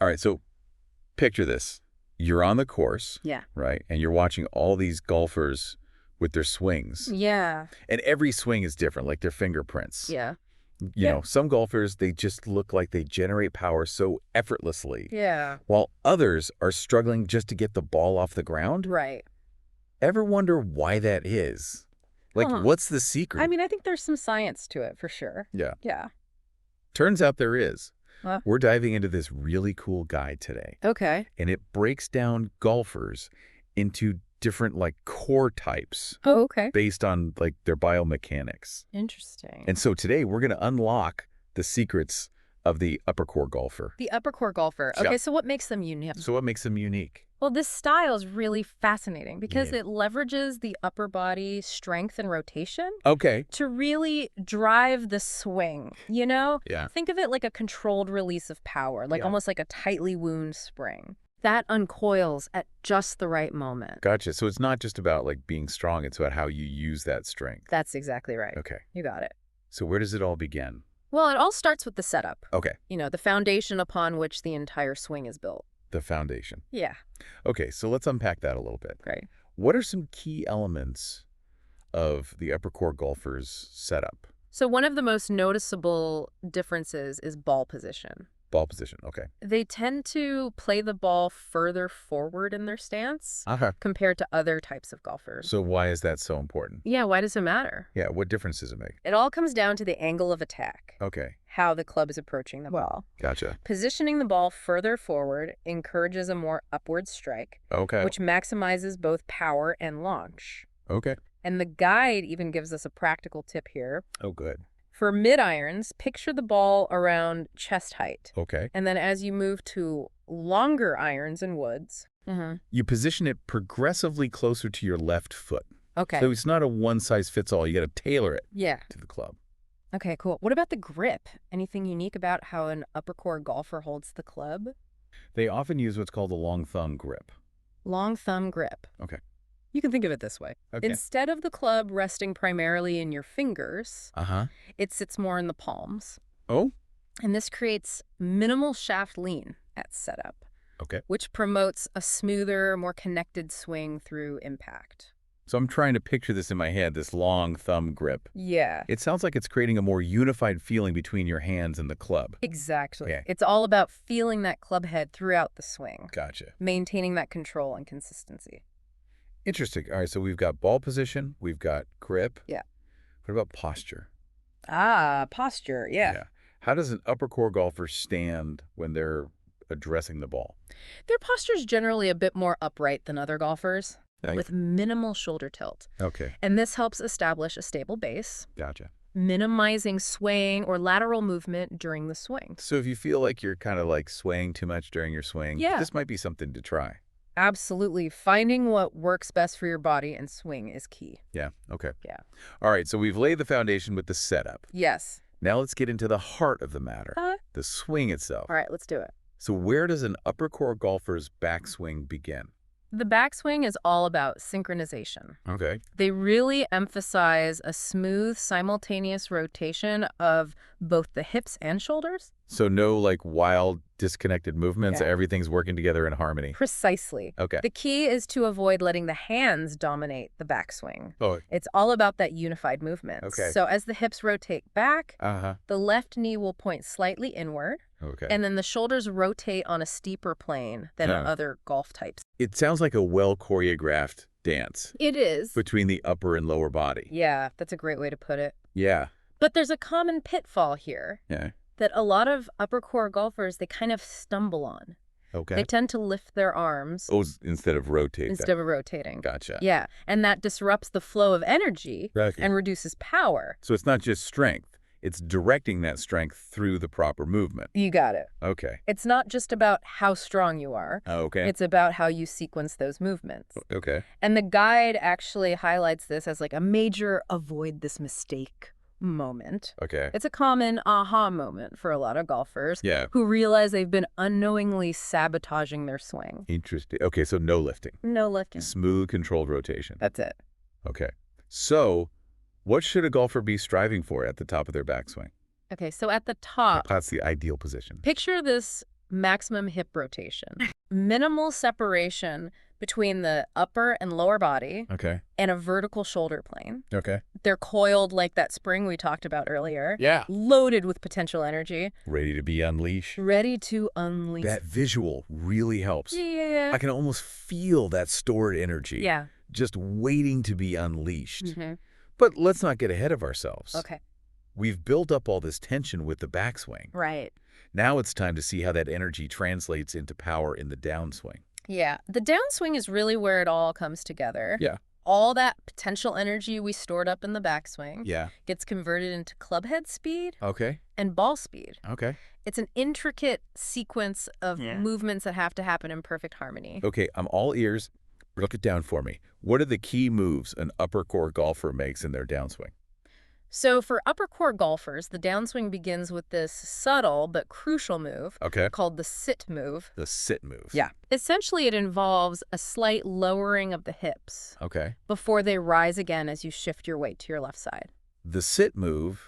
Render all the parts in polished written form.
All right, so picture this. You're on the course, Yeah. right? And you're watching all these golfers with their swings. Yeah. And every swing is different, like their fingerprints. Yeah. You know, some golfers, they just look like they generate power so effortlessly. Yeah. While others are struggling just to get the ball off the ground. Right. Ever wonder why that is? Like, what's the secret? I mean, I think there's some science to it for sure. Yeah. Yeah. Turns out there is. Well. We're diving into this really cool guide today. Okay. And it breaks down golfers into different, like, core types. Oh, okay. Based on, like, their biomechanics. Interesting. And so today we're going to unlock the secrets of the Uppercore Golfer. The Uppercore Golfer. Yeah. Okay, so what makes them unique? So what makes them unique? Well, this style is really fascinating because it leverages the upper body strength and rotation Okay. to really drive the swing, you know? Yeah. Think of it like a controlled release of power, like almost like a tightly wound spring. That uncoils at just the right moment. Gotcha. So it's not just about, like, being strong. It's about how you use that strength. That's exactly right. Okay. You got it. So where does it all begin? Well, it all starts with the setup. Okay. You know, the foundation upon which the entire swing is built. The foundation. Yeah. Okay, so let's unpack that a little bit. Great. What are some key elements of the Uppercore Golfer's setup? So one of the most noticeable differences is ball position. Ball position, okay. They tend to play the ball further forward in their stance Okay. compared to other types of golfers. So why is that so important? Yeah, why does it matter? Yeah, what difference does it make? It all comes down to the angle of attack, Okay, how the club is approaching the ball. gotcha. Positioning the ball further forward encourages a more upward strike, Okay, which maximizes both power and launch. okay. And the guide even gives us a practical tip here. Oh, good. For mid-irons, picture the ball around chest height. Okay. And then as you move to longer irons and woods. You position it progressively closer to your left foot. Okay. So it's not a one-size-fits-all. You got to tailor it Yeah. to the club. Okay, cool. What about the grip? Anything unique about how an Uppercore golfer holds the club? They often use what's called a long thumb grip. Long thumb grip. Okay. You can think of it this way. Okay. Instead of the club resting primarily in your fingers, Uh-huh. it sits more in the palms. Oh? And this creates minimal shaft lean at setup, Okay. which promotes a smoother, more connected swing through impact. So I'm trying to picture this in my head, this long thumb grip. Yeah. It sounds like it's creating a more unified feeling between your hands and the club. Exactly. Okay. It's all about feeling that club head throughout the swing, Gotcha. maintaining that control and consistency. Interesting. All right, so we've got ball position, we've got grip. Yeah. What about posture? Ah, posture. Yeah. How does an Uppercore golfer stand when they're addressing the ball? Their posture's generally a bit more upright than other golfers, Right. with minimal shoulder tilt. Okay, And this helps establish a stable base, gotcha. minimizing swaying or lateral movement during the swing. So if you feel like you're kind of like swaying too much during your swing, Yeah. this might be something to try. Absolutely. Finding what works best for your body and swing is key. Yeah, okay. Yeah. All right, so we've laid the foundation with the setup. Yes. Now let's get into the heart of the matter, the swing itself. All right, let's do it. So where does an Uppercore golfer's backswing begin? The backswing is all about synchronization. Okay. They really emphasize a smooth, simultaneous rotation of both the hips and shoulders. So no like wild, disconnected movements. Yeah. Everything's working together in harmony. Precisely. Okay. The key is to avoid letting the hands dominate the backswing. Oh, It's all about that unified movement. Okay. So as the hips rotate back, uh-huh. the left knee will point slightly inward, Okay. and then the shoulders rotate on a steeper plane than Huh. other golf types. It sounds like a well-choreographed dance It is. between the upper and lower body. Yeah, that's a great way to put it. Yeah. But there's a common pitfall here Yeah. that a lot of Uppercore golfers, they kind of stumble on. Okay. They tend to lift their arms Oh, instead of rotate. instead of rotating. Gotcha. Yeah, and that disrupts the flow of energy Okay. and reduces power. So it's not just strength. It's directing that strength through the proper movement. You got it. Okay. It's not just about how strong you are. Okay. It's about how you sequence those movements. Okay. And the guide actually highlights this as like a major avoid this mistake moment. Okay. It's a common aha moment for a lot of golfers Yeah. who realize they've been unknowingly sabotaging their swing. Interesting. Okay, so no lifting. No lifting. Smooth, controlled rotation. That's it. Okay. So what should a golfer be striving for at the top of their backswing? Okay, so at the top, That's the ideal position. picture this maximum hip rotation. Minimal separation between the upper and lower body Okay. and a vertical shoulder plane. Okay. They're coiled like that spring we talked about earlier. Yeah. Loaded with potential energy. Ready to be unleashed. Ready to unleash. That visual really helps. Yeah. I can almost feel that stored energy. Yeah. Just waiting to be unleashed. Mm-hmm. But let's not get ahead of ourselves. Okay. We've built up all this tension with the backswing. Right. Now it's time to see how that energy translates into power in the downswing. Yeah. The downswing is really where it all comes together. Yeah. All that potential energy we stored up in the backswing Yeah. gets converted into club head speed Okay. and ball speed. Okay. It's an intricate sequence of movements that have to happen in perfect harmony. Okay, I'm all ears. Break it down for me. What are the key moves an uppercore golfer makes in their downswing? So for uppercore golfers, the downswing begins with this subtle but crucial move Okay. called the sit move. The sit move. Yeah. Essentially, it involves a slight lowering of the hips Okay. before they rise again as you shift your weight to your left side. The sit move,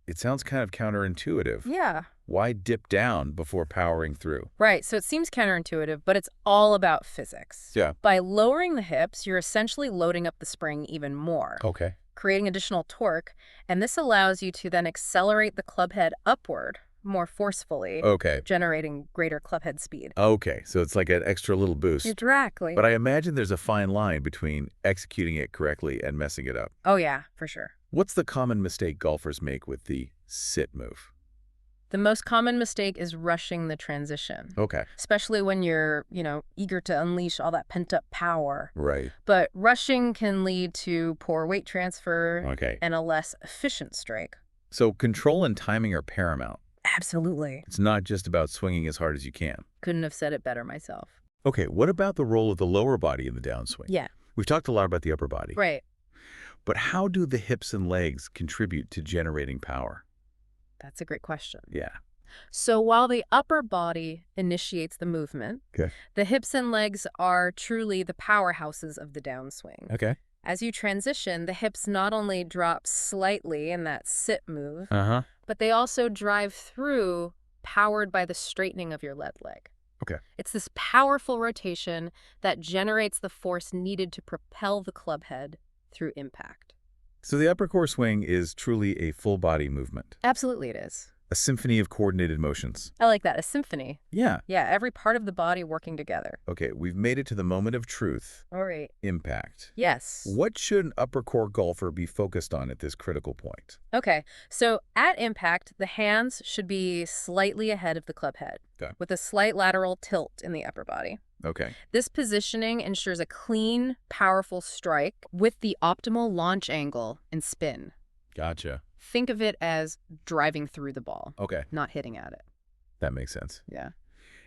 it sounds kind of counterintuitive. Yeah. Why dip down before powering through? Right, so it seems counterintuitive, but it's all about physics. Yeah. By lowering the hips, you're essentially loading up the spring even more, Okay. creating additional torque, and this allows you to then accelerate the club head upward more forcefully, Okay. generating greater club head speed. Okay, so it's like an extra little boost. Exactly. But I imagine there's a fine line between executing it correctly and messing it up. Oh yeah, for sure. What's the common mistake golfers make with the sit move? The most common mistake is rushing the transition, Okay. especially when you're, eager to unleash all that pent-up power. Right. But rushing can lead to poor weight transfer Okay. and a less efficient strike. So control and timing are paramount. Absolutely. It's not just about swinging as hard as you can. Couldn't have said it better myself. Okay, what about the role of the lower body in the downswing? Yeah. We've talked a lot about the upper body. Right. But how do the hips and legs contribute to generating power? That's a great question. Yeah. So while the upper body initiates the movement, Okay. the hips and legs are truly the powerhouses of the downswing. Okay. As you transition, the hips not only drop slightly in that sit move, Uh-huh. but they also drive through, powered by the straightening of your left leg. Okay. It's this powerful rotation that generates the force needed to propel the club head through impact. So the uppercore swing is truly a full body movement, Absolutely it is. a symphony of coordinated motions. I like that, a symphony. Yeah. Yeah, every part of the body working together. Okay, we've made it to the moment of truth, All right. impact. Yes. What should an uppercore golfer be focused on at this critical point? Okay, so at impact, the hands should be slightly ahead of the club head, Okay. with a slight lateral tilt in the upper body. Okay. This positioning ensures a clean, powerful strike with the optimal launch angle and spin. Gotcha. Think of it as driving through the ball, Okay, not hitting at it. that makes sense. Yeah.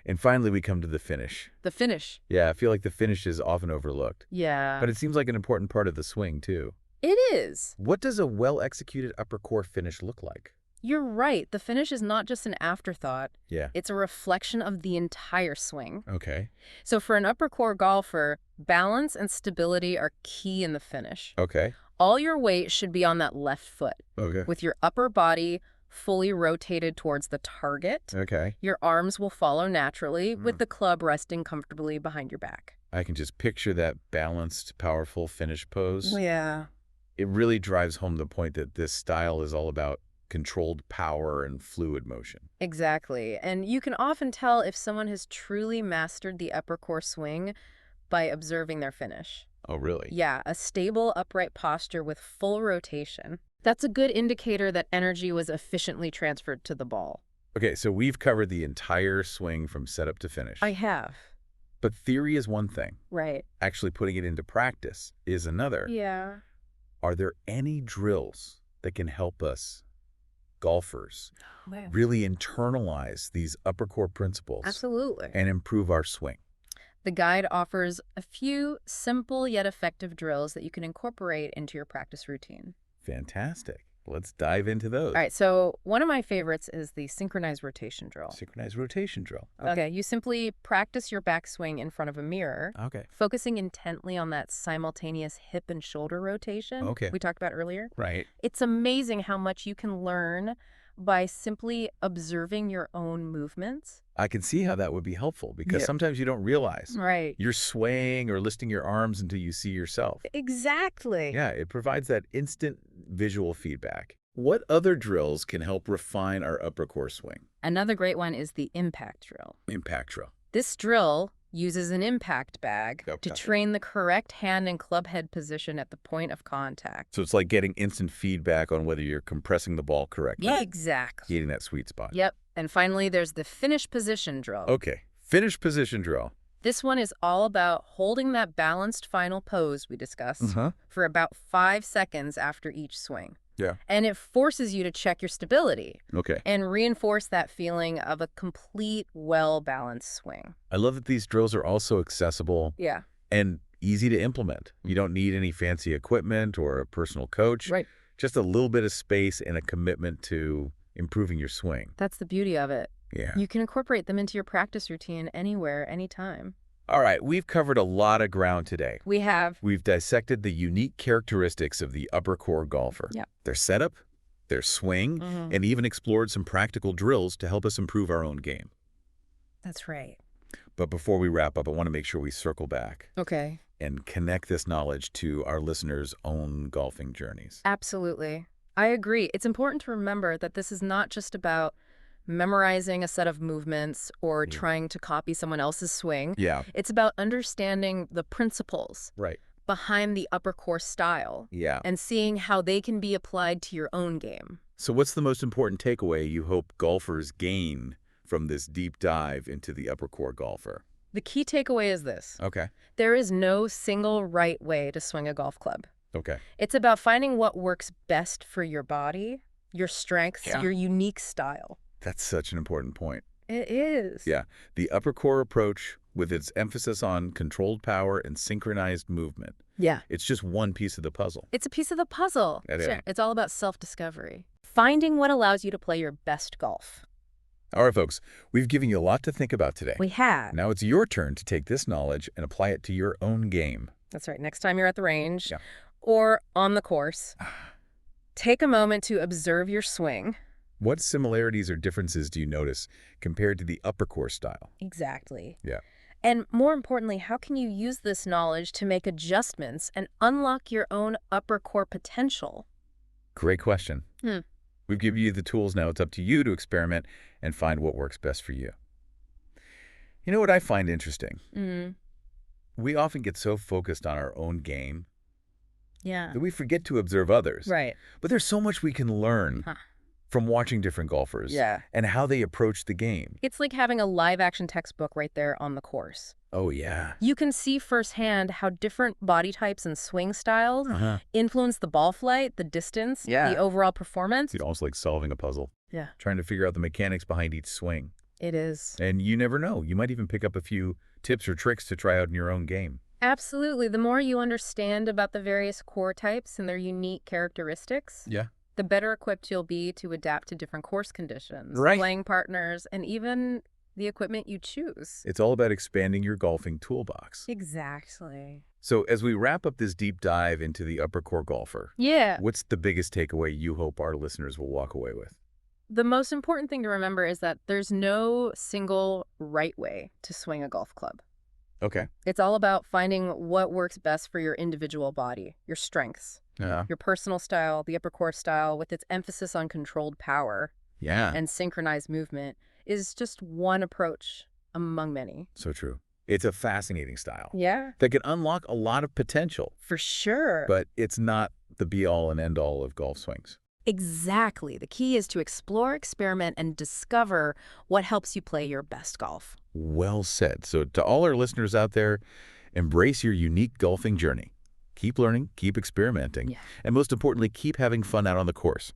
And finally, we come to the finish. The finish. Yeah, I feel like the finish is often overlooked. Yeah. But it seems like an important part of the swing, too. It is. What does a well-executed uppercore finish look like? You're right. The finish is not just an afterthought. Yeah. It's a reflection of the entire swing. Okay. So for an uppercore golfer, balance and stability are key in the finish. Okay. All your weight should be on that left foot, Okay. with your upper body fully rotated towards the target. Okay. Your arms will follow naturally, with the club resting comfortably behind your back. I can just picture that balanced, powerful finish pose. Yeah. It really drives home the point that this style is all about controlled power and fluid motion. Exactly. And you can often tell if someone has truly mastered the uppercore swing by observing their finish. Oh, really? Yeah, a stable, upright posture with full rotation. That's a good indicator that energy was efficiently transferred to the ball. Okay, so we've covered the entire swing from setup to finish. I have. But theory is one thing. Right. Actually putting it into practice is another. Yeah. Are there any drills that can help us, golfers, Wow. really internalize these uppercore principles Absolutely. and improve our swing? The guide offers a few simple yet effective drills that you can incorporate into your practice routine. Fantastic. Let's dive into those. All right, so one of my favorites is the synchronized rotation drill. Synchronized rotation drill. Okay, you simply practice your backswing in front of a mirror, Okay. focusing intently on that simultaneous hip and shoulder rotation Okay. we talked about earlier. Right. It's amazing how much you can learn by simply observing your own movements. I can see how that would be helpful because Yeah. sometimes you don't realize Right. you're swaying or lifting your arms until you see yourself. Exactly. Yeah, it provides that instant visual feedback. What other drills can help refine our upper core swing? Another great one is the impact drill. Impact drill. This drill uses an impact bag Yep, to got it. train the correct hand and club head position at the point of contact. So it's like getting instant feedback on whether you're compressing the ball correctly. Yeah, exactly. Hitting that sweet spot. Yep. And finally, there's the finish position drill. Okay, finish position drill. This one is all about holding that balanced final pose we discussed Uh-huh. for about 5 seconds after each swing. Yeah. And it forces you to check your stability Okay. and reinforce that feeling of a complete, well-balanced swing. I love that these drills are also accessible Yeah. and easy to implement. You don't need any fancy equipment or a personal coach. Right. Just a little bit of space and a commitment to improving your swing. That's the beauty of it. Yeah. You can incorporate them into your practice routine anywhere, anytime. All right, we've covered a lot of ground today. We have. We've dissected the unique characteristics of the upper core golfer. Yep. Their setup, their swing, and even explored some practical drills to help us improve our own game. That's right. But before we wrap up, I want to make sure we circle back Okay. and connect this knowledge to our listeners' own golfing journeys. Absolutely. I agree. It's important to remember that this is not just about memorizing a set of movements or trying to copy someone else's swing. Yeah. It's about understanding the principles Right. behind the upper core style Yeah. and seeing how they can be applied to your own game. So what's the most important takeaway you hope golfers gain from this deep dive into the upper core golfer? The key takeaway is this. Okay. There is no single right way to swing a golf club. Okay. It's about finding what works best for your body, your strengths, Yeah. your unique style. That's such an important point. It is. Yeah. The upper core approach, with its emphasis on controlled power and synchronized movement, Yeah. it's just one piece of the puzzle. It's a piece of the puzzle. It is. Sure. It's all about self-discovery. Finding what allows you to play your best golf. All right, folks, we've given you a lot to think about today. We have. Now it's your turn to take this knowledge and apply it to your own game. That's right. Next time you're at the range Yeah. or on the course, take a moment to observe your swing. What similarities or differences do you notice compared to the upper core style? Exactly. Yeah. And more importantly, how can you use this knowledge to make adjustments and unlock your own upper core potential? Great question. Hmm. We've given you the tools now. It's up to you to experiment and find what works best for you. You know what I find interesting? Mm. We often get so focused on our own game Yeah. that we forget to observe others. Right. But there's so much we can learn Huh. from watching different golfers Yeah. and how they approach the game. It's like having a live action textbook right there on the course. Oh, yeah. You can see firsthand how different body types and swing styles Uh-huh. influence the ball flight, the distance, Yeah. the overall performance. It's almost like solving a puzzle, Yeah, trying to figure out the mechanics behind each swing. it is. And you never know. You might even pick up a few tips or tricks to try out in your own game. Absolutely. The more you understand about the various core types and their unique characteristics, Yeah. the better equipped you'll be to adapt to different course conditions, Right. playing partners, and even the equipment you choose. It's all about expanding your golfing toolbox. Exactly. So as we wrap up this deep dive into the upper core golfer, Yeah. what's the biggest takeaway you hope our listeners will walk away with? The most important thing to remember is that there's no single right way to swing a golf club. Okay. It's all about finding what works best for your individual body, your strengths, Yeah. your personal style, the upper core style, with its emphasis on controlled power Yeah. and synchronized movement, is just one approach among many. So true. It's a fascinating style Yeah, that can unlock a lot of potential, for sure. but it's not the be-all and end-all of golf swings. Exactly. The key is to explore, experiment, and discover what helps you play your best golf. Well said. So to all our listeners out there, embrace your unique golfing journey. Keep learning, keep experimenting, Yeah. and most importantly, keep having fun out on the course.